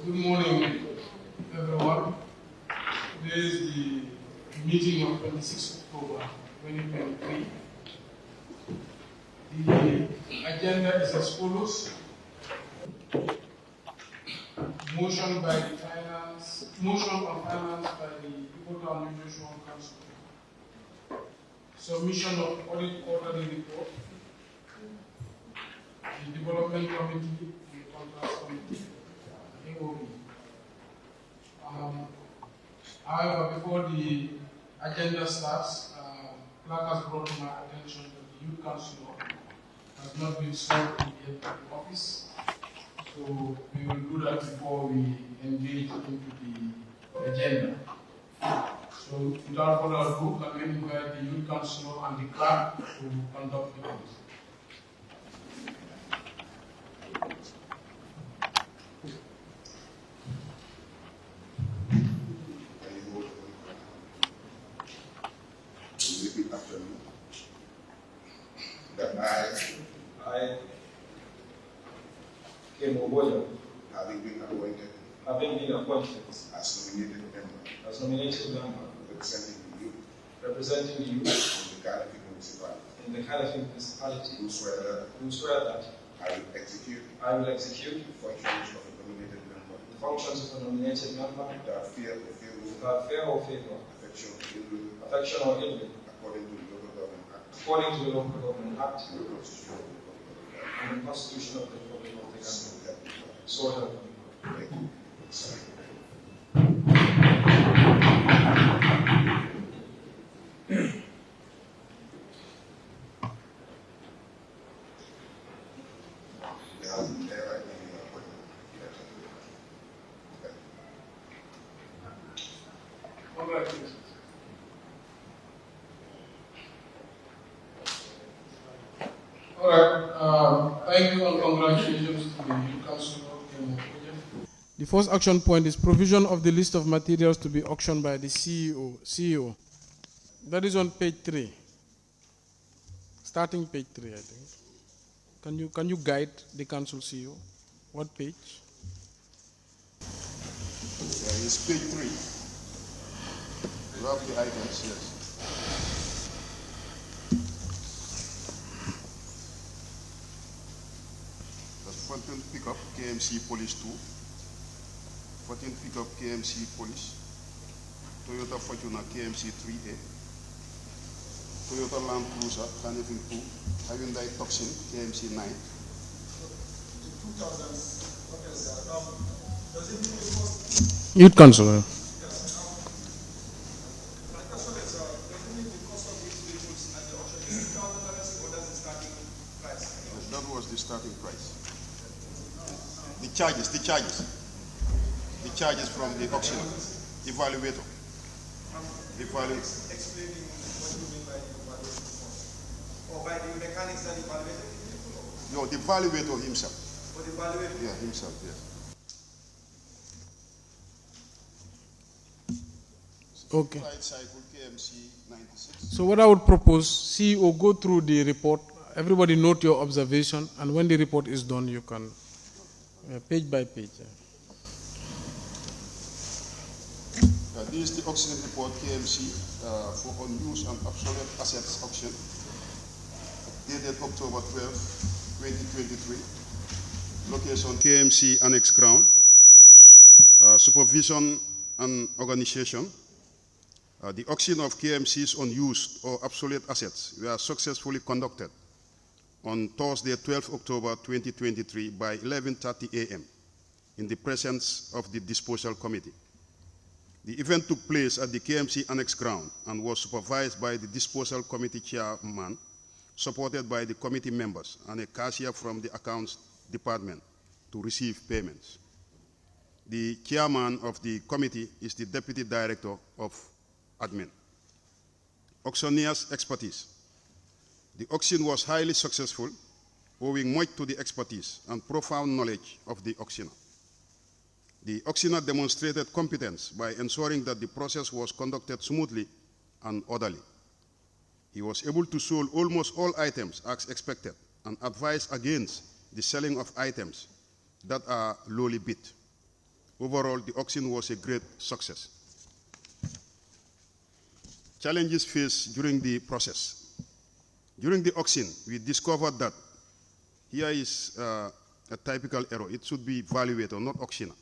Good morning, everyone. Today is the meeting of 26 October 2023. The agenda is as follows. Motion on finance by the People and Nutrition Council. Submission of audit quarterly report. The Development Committee and the Contrast Committee. However, before the agenda starts, clerk has brought to my attention that the Youth Council has not been sworn in yet in the office. So we will do that before we engage into the agenda. So without further ado, I will invite the Youth Council and the clerk to conduct the vote. Repeat after me. That I, 𝒂𝒄𝒄𝒏, having been appointed as as nominated member representing the youth representing the youth in the 𝒘𝒂𝒃 municipality, in the 𝒘𝒂𝒃 municipality, do swear that I will execute the functions of a nominated member the functions of a nominated member without fear or favor, without fear or favor, affection or ill will, according to the Local Government Act Local Government Act and the Constitution of the Republic of and the Constitution of the Republic of the Gambia. So help me God. So help me God. Thank you. Congratulations. All right. Thank you and congratulations to the Youth Council. The first action point is provision of the list of materials to be auctioned by the CEO. That is on page 3. Starting page 3, I think. Can you guide the council CEO? What page? It's page 3. You have the items, yes. The 14th pickup KMC Police 2, 14th pickup KMC Police, Toyota Fortuner KMC 3A, Toyota Land Cruiser Carnival 2, Hyundai Tucson KMC 9. Youth Council. That was the starting price. The charges from the auction evaluator. Explaining what you mean by the evaluation. Or by the mechanics that evaluated it? No, the evaluator himself. Or the evaluator? Yeah, himself, yes. Okay. Cycle KMC 96. So what I would propose, CEO, go through the report. Everybody note your observation, and when the report is done, you can page by page. This is the auction report KMC for unused and obsolete assets auction, dated October 12, 2023. Location KMC Annex Ground. Supervision and organization. The auction of KMC's unused or obsolete assets were successfully conducted on Thursday, 12 October 2023 by 11:30 a.m. in the presence of the disposal committee. The event took place at the KMC Annex Ground and was supervised by the disposal committee chairman, supported by the committee members and a cashier from the accounts department to receive payments. The chairman of the committee is the deputy director of admin. Auctioneer's expertise. The auction was highly successful, owing much to the expertise and profound knowledge of the auctioneer. The auctioneer demonstrated competence by ensuring that the process was conducted smoothly and orderly. He was able to sell almost all items as expected and advise against the selling of items that are lowly bid. Overall, the auction was a great success. Challenges faced during the process. During the auction, we discovered that here is a typical error. It should be valuator, not auctioneer.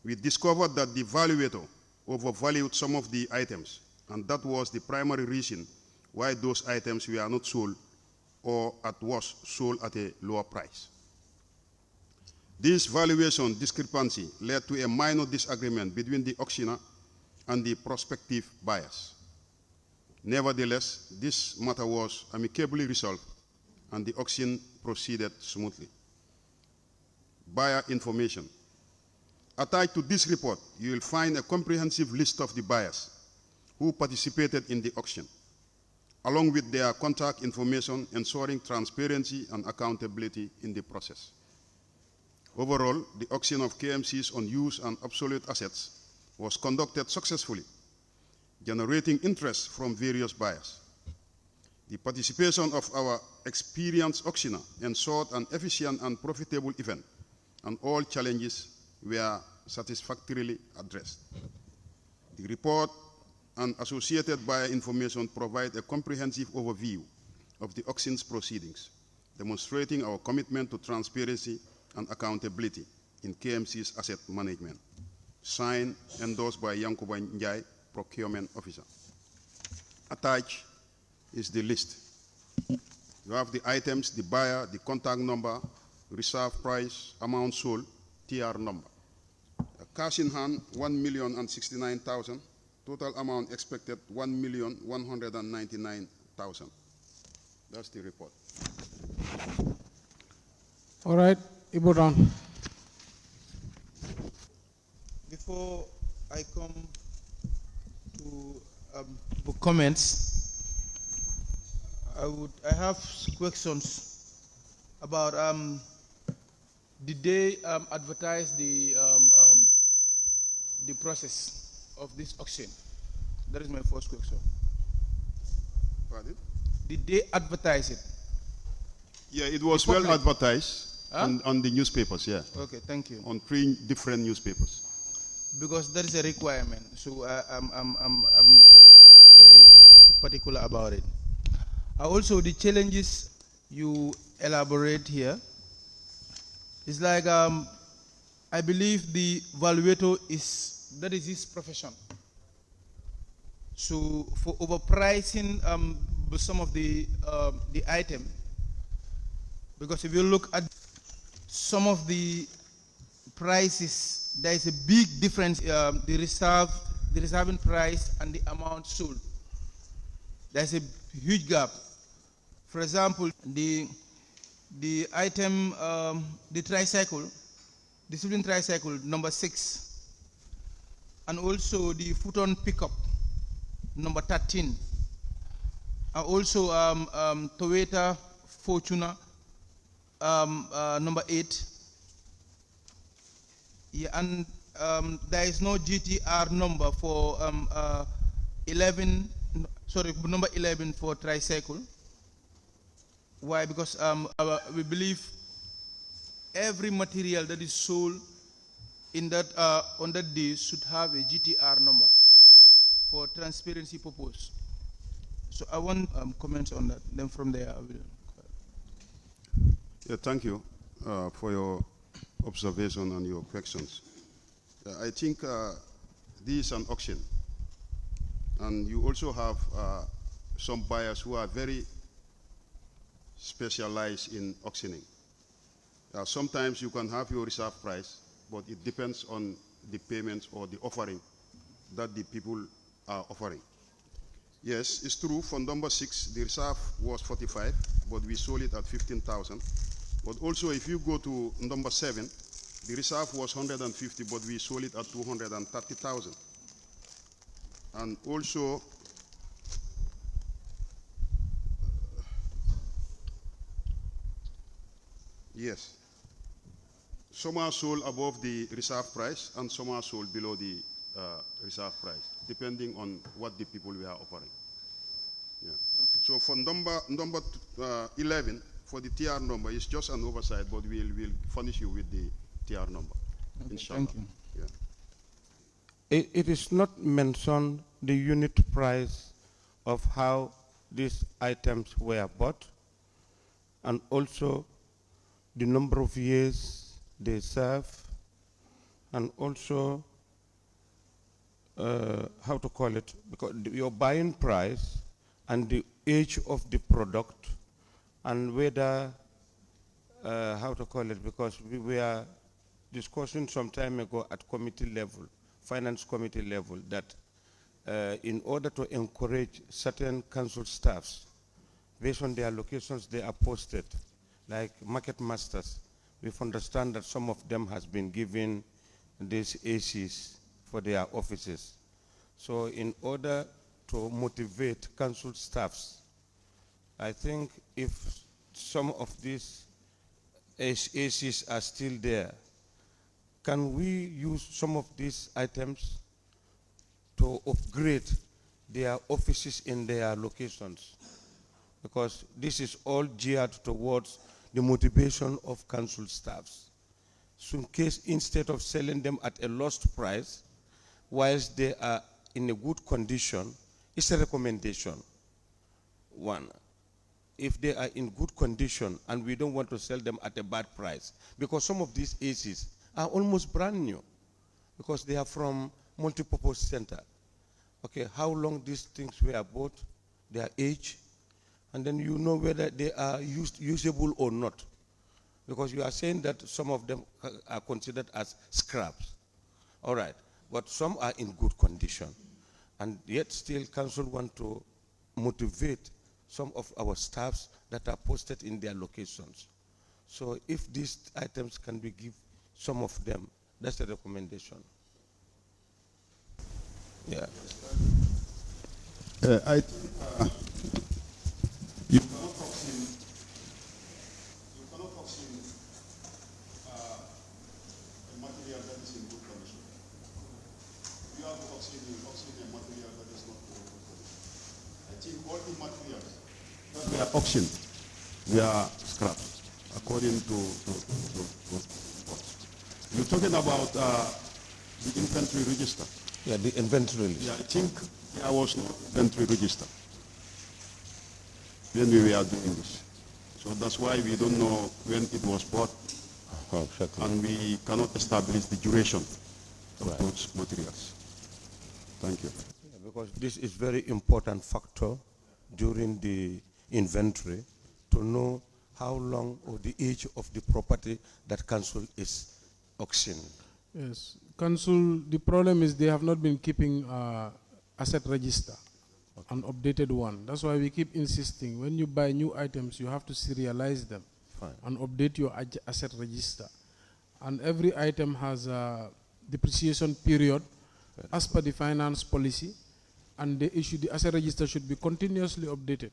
We discovered that the valuator overvalued some of the items, and that was the primary reason why those items were not sold, or at worst, sold at a lower price. This valuation discrepancy led to a minor disagreement between the auctioneer and the prospective buyers. Nevertheless, this matter was amicably resolved and the auction proceeded smoothly. Buyer information. Attached to this report, you will find a comprehensive list of the buyers who participated in the auction, along with their contact information, ensuring transparency and accountability in the process. Overall, the auction of KMC's unused and obsolete assets was conducted successfully, generating interest from various buyers. The participation of our experienced auctioneer ensured an efficient and profitable event, and all challenges were satisfactorily addressed. The report and associated buyer information provide a comprehensive overview of the auction's proceedings, demonstrating our commitment to transparency and accountability in KMC's asset management. Signed, endorsed by 𝒂𝒄𝒄𝒏, Procurement Officer. Attached is the list. You have the items, the buyer, the contact number, reserve price, amount sold, TR number. Cash in hand, 1,069,000. Total amount expected, 1,199,000. That's the report. All right, Ibodan. Before I come to comments, I have questions about did they advertise the process of this auction? That is my first question. Pardon? Did they advertise it? Yeah, it was well advertised on the newspapers, yeah. Okay, thank you. On 3 different newspapers. Because that is a requirement, so I'm very, very particular about it. Also, the challenges you elaborate here is like I believe the valuator that is his profession. So for overpricing some of the item, because if you look at some of the prices, there is a big difference. The reserving price and the amount sold. There's a huge gap. For example, the item, the tricycle, discipline tricycle number 6, and also the futon pickup number 13, and also Toyota Fortuner number 8. Yeah, and there is no GTR number for number 11 for tricycle. Why? Because we believe every material that is sold in that on that day should have a GTR number for transparency purpose. So I want comments on that. Then from there I will. Yeah, thank you for your observation and your questions. I think this is an auction, and you also have some buyers who are very specialized in auctioning. Sometimes you can have your reserve price, but it depends on the payments or the offering that the people are offering. Yes, it's true, for number 6, the reserve was 45, but we sold it at 15,000. But also, if you go to number 7, the reserve was 150, but we sold it at 230,000. And also, yes, some are sold above the reserve price, and some are sold below the reserve price, depending on what the people were offering. Yeah. Okay. So for number 11, for the TR number, it's just an oversight, but we'll furnish you with the TR number. Inshallah. Thank you. Yeah. It is not mentioned the unit price of how these items were bought, and also the number of years they serve, and also how to call it, because your buying price and the age of the product, and whether how to call it, because we were discussing some time ago at committee level, finance committee level, that in order to encourage certain council staffs, based on their locations they are posted, like market masters, we've understand that some of them has been given these ACs for their offices. So in order to motivate council staffs, I think if some of these ACs are still there, can we use some of these items to upgrade their offices in their locations? Because this is all geared towards the motivation of council staffs. So in case, instead of selling them at a lost price, whilst they are in a good condition, it's a recommendation. One, if they are in good condition and we don't want to sell them at a bad price, because some of these ACs are almost brand new, because they are from multipurpose center. Okay, how long these things were bought, their age, and then you know whether they are usable or not. Because you are saying that some of them are considered as scraps. All right, but some are in good condition. And yet still council want to motivate some of our staffs that are posted in their locations. So if these items can be given, some of them, that's a recommendation. Yeah. You cannot vaccine a material that is in good condition. You have to vaccine a material that is not in good condition. I think all the materials that were auctioned were scrapped, according to reports. You're talking about the inventory register. Yeah, the inventory list. Yeah, I think there was no inventory register when we were doing this. So that's why we don't know when it was bought, and we cannot establish the duration of those materials. Thank you. Yeah, because this is very important factor during the inventory, to know how long or the age of the property that council is auctioning. Yes, council, the problem is they have not been keeping asset register, an updated one. That's why we keep insisting, when you buy new items, you have to serialize them. Fine. And update your asset register. And every item has a depreciation period as per the finance policy, and the asset register should be continuously updated.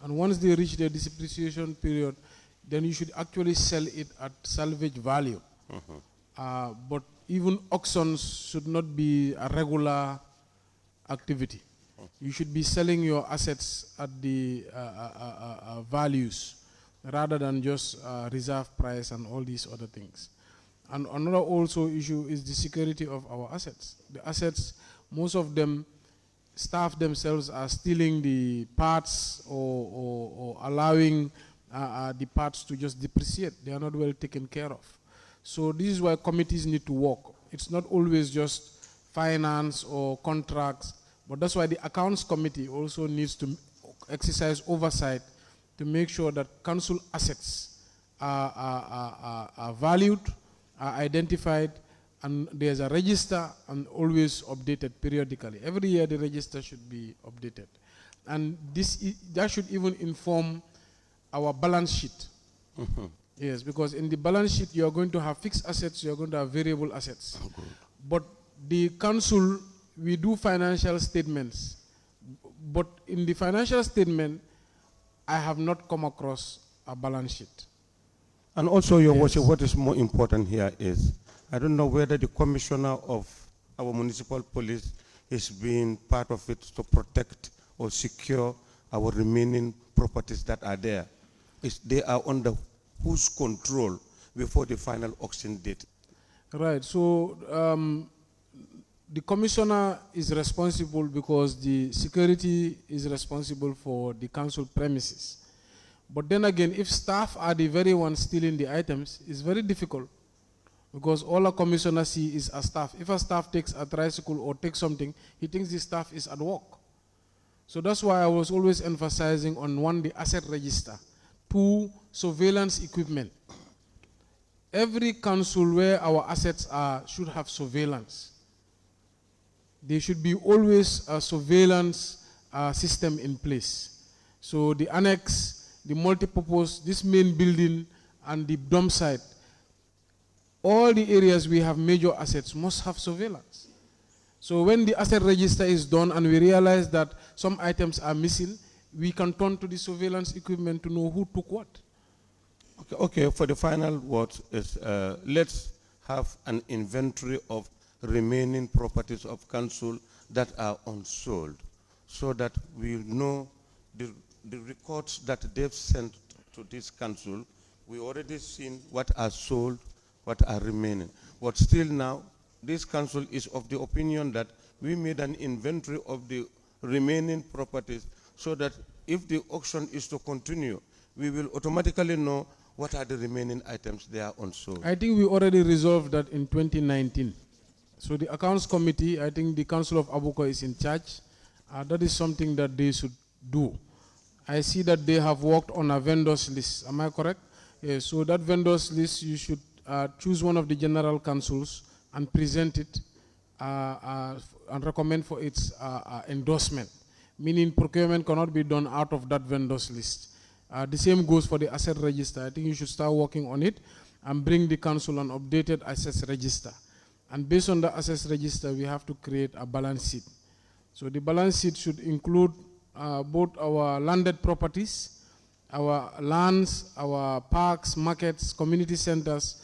And once they reach the depreciation period, then you should actually sell it at salvage value. But even auctions should not be a regular activity. You should be selling your assets at the values, rather than just reserve price and all these other things. And another also issue is the security of our assets. The assets, most of them, staff themselves are stealing the parts, or allowing the parts to just depreciate. They are not well taken care of. So this is why committees need to work. It's not always just finance or contracts, but that's why the accounts committee also needs to exercise oversight to make sure that council assets are valued, are identified, and there's a register and always updated periodically. Every year the register should be updated. And that should even inform our balance sheet. Yes, because in the balance sheet you are going to have fixed assets, you are going to have variable assets. But the council, we do financial statements. But in the financial statement, I have not come across a balance sheet. And also, Your Worship, what is more important here is, I don't know whether the commissioner of our municipal police is being part of it to protect or secure our remaining properties that are there. They are under whose control before the final auction date? Right. So the commissioner is responsible because the security is responsible for the council premises. But then again, if staff are the very ones stealing the items, it's very difficult because all a commissioner sees is a staff. If a staff takes a tricycle or takes something, he thinks the staff is at work. So that's why I was always emphasizing on one, the asset register, two, surveillance equipment. Every council where our assets are should have surveillance. There should be always a surveillance system in place. So the annex, the multipurpose, this main building and the dump site, all the areas we have major assets must have surveillance. So when the asset register is done and we realize that some items are missing, we can turn to the surveillance equipment to know who took what. Okay, for the final word is let's have an inventory of remaining properties of council that are unsold so that we know the records that they've sent to this council. We already seen what are sold, what are remaining. But still now, this council is of the opinion that we made an inventory of the remaining properties so that if the auction is to continue, we will automatically know what are the remaining items they are unsold. I think we already resolved that in 2019. So the accounts committee, I think the Council of Abuko is in charge. That is something that they should do. I see that they have worked on a vendors list. Am I correct? Yes, so that vendors list, you should choose one of the general councils and present it and recommend for its endorsement. Meaning procurement cannot be done out of that vendors list. The same goes for the asset register. I think you should start working on it and bring the council an updated assets register. And based on the assets register, we have to create a balance sheet. So the balance sheet should include both our landed properties, our lands, our parks, markets, community centers,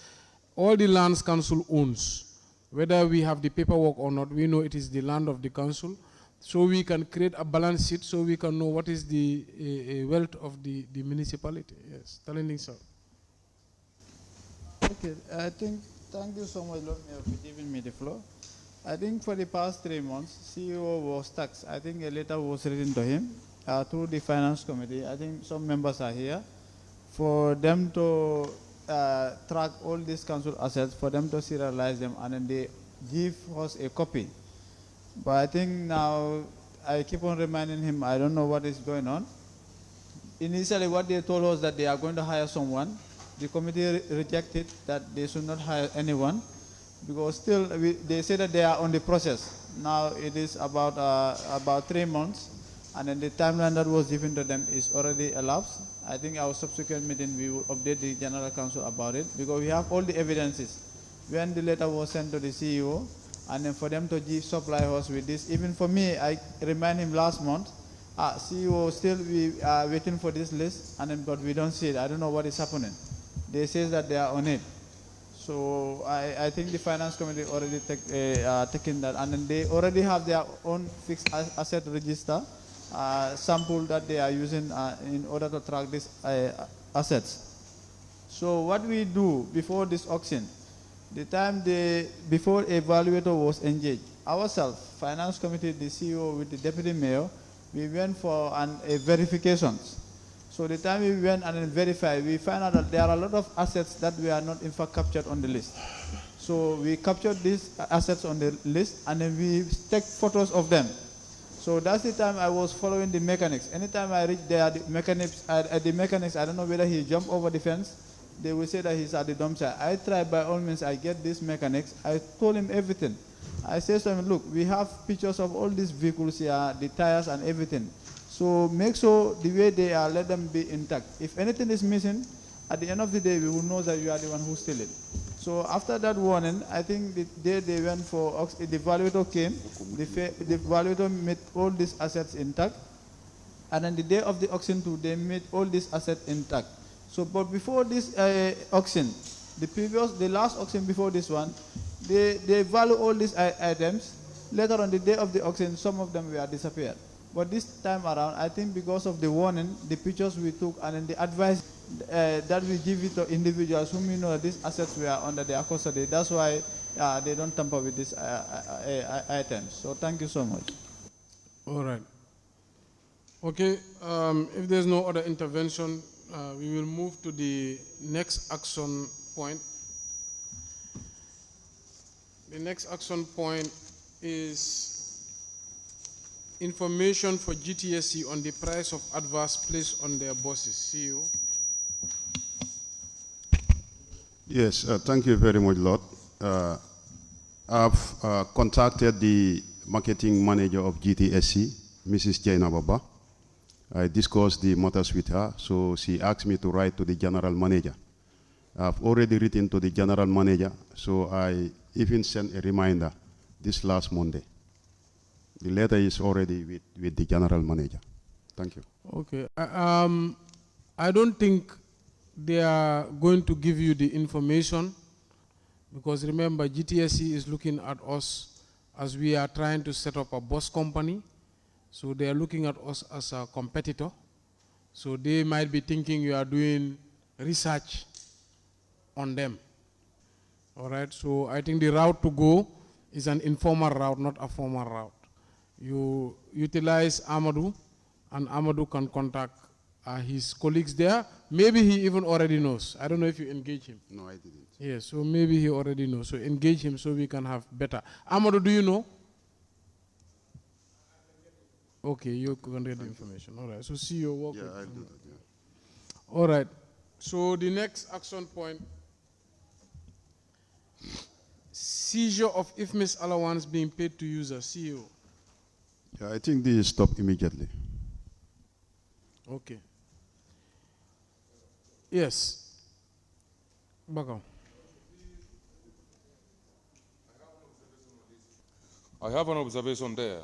all the lands council owns. Whether we have the paperwork or not, we know it is the land of the council. So we can create a balance sheet so we can know what is the wealth of the municipality. Yes, Talending sir. Okay, thank you so much, Lord Mayor, for giving me the floor. I think for the past 3 months, CEO was taxed. I think a letter was written to him through the finance committee. I think some members are here for them to track all these council assets, for them to serialize them, and then they give us a copy. But I think now I keep on reminding him, I don't know what is going on. Initially, what they told us that they are going to hire someone. The committee rejected that they should not hire anyone because still they say that they are on the process. Now it is about 3 months, and then the timeline that was given to them is already elapsed. I think our subsequent meeting we will update the General Council about it because we have all the evidences. When the letter was sent to the CEO, and then for them to supply us with this, even for me, I remind him last month, CEO, still we are waiting for this list, and then, but we don't see it. I don't know what is happening. They say that they are on it. So I think the finance committee already taken that, and then they already have their own fixed asset register sample that they are using in order to track these assets. So what we do before this auction, the time before evaluator was engaged, ourselves, finance committee, the CEO with the deputy mayor, we went for a verifications. So the time we went and verified, we found out that there are a lot of assets that we are not in fact captured on the list. So we captured these assets on the list and then we take photos of them. So that's the time I was following the mechanics. Anytime I reach there, the mechanics, I don't know whether he jumped over the fence. They will say that he's at the dump site. I tried by all means, I get these mechanics. I told him everything. I said to him, look, we have pictures of all these vehicles here, the tires and everything. So make sure the way they are, let them be intact. If anything is missing, at the end of the day, we will know that you are the one who stole it. So after that warning, I think the day they went for, the evaluator came, the evaluator made all these assets intact. And then the day of the auction too, they made all these assets intact. So, but before this auction, the last auction before this one, they value all these items. Later on the day of the auction, some of them were disappeared. But this time around, I think because of the warning, the pictures we took and then the advice, that we give it to individuals whom we know that these assets were under their custody. That's why they don't tamper with these items. So thank you so much. All right. Okay, if there's no other intervention, we will move to the next action point. The next action point is information for GTSC on the price of adverse placed on their buses. CEO. Yes, thank you very much, Lord. I've contacted the marketing manager of GTSC, Mrs. 𝒕𝒉𝒊𝒏. I discussed the matters with her, so she asked me to write to the general manager. I've already written to the general manager, so I even sent a reminder this last Monday. The letter is already with the general manager. Thank you. Okay. I don't think they are going to give you the information, because remember, GTSC is looking at us as we are trying to set up a bus company. So they are looking at us as a competitor. So they might be thinking you are doing research on them. All right, so I think the route to go is an informal route, not a formal route. You utilize Amadou, and Amadou can contact his colleagues there. Maybe he even already knows. I don't know if you engage him. No, I didn't. Yes, so maybe he already knows. So engage him so we can have better. Amadou, do you know? Okay, you can get the information. All right, so see your work. Yeah, I'll do that. Yeah. All right, so the next action point: seizure of IFMIS allowance being paid to users. CEO. Yeah, I think this is stopped immediately. Okay. Yes. Baka. I have an observation there,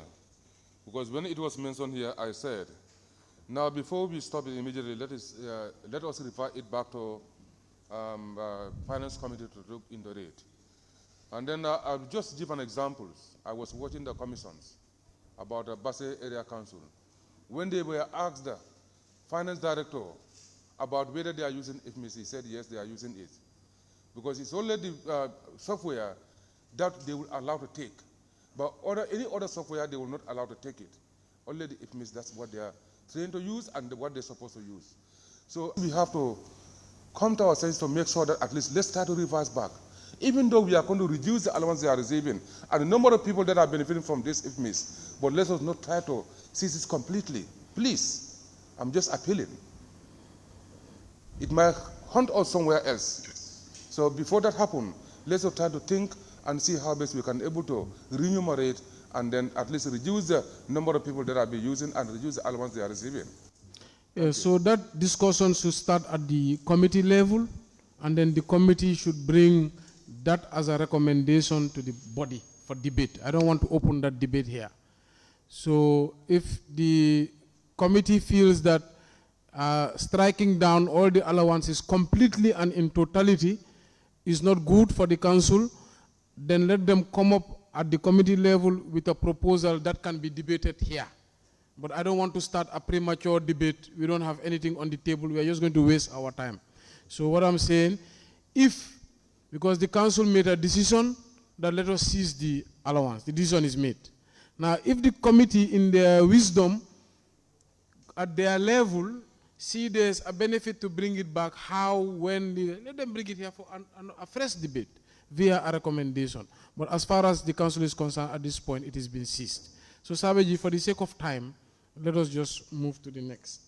because when it was mentioned here, I said, now before we stop it immediately, let us refer it back to Finance Committee to look into it. And then I'll just give an example. I was watching the commissions about the Basse Area Council. When they were asked the Finance Director about whether they are using IFMIS, he said yes, they are using it. Because it's only the software that they will allow to take. But any other software, they will not allow to take it. Only the IFMIS, that's what they are trained to use and what they're supposed to use. So we have to come to our senses to make sure that at least let's try to revise back. Even though we are going to reduce the allowance they are receiving and the number of people that are benefiting from this IFMIS, but let us not try to seize it completely. Please, I'm just appealing. It might hunt us somewhere else. So before that happens, let's try to think and see how best we can able to remunerate and then at least reduce the number of people that are being using and reduce the allowance they are receiving. Yeah, so that discussion should start at the committee level, and then the committee should bring that as a recommendation to the body for debate. I don't want to open that debate here. So if the committee feels that striking down all the allowances completely and in totality is not good for the council, then let them come up at the committee level with a proposal that can be debated here. But I don't want to start a premature debate. We don't have anything on the table. We are just going to waste our time. So what I'm saying, because the council made a decision that let us seize the allowance, the decision is made. Now, if the committee in their wisdom, at their level, see there's a benefit to bring it back, how, when, let them bring it here for a fresh debate via a recommendation. But as far as the council is concerned, at this point, it has been seized. So, Sabeji, for the sake of time, let us just move to the next.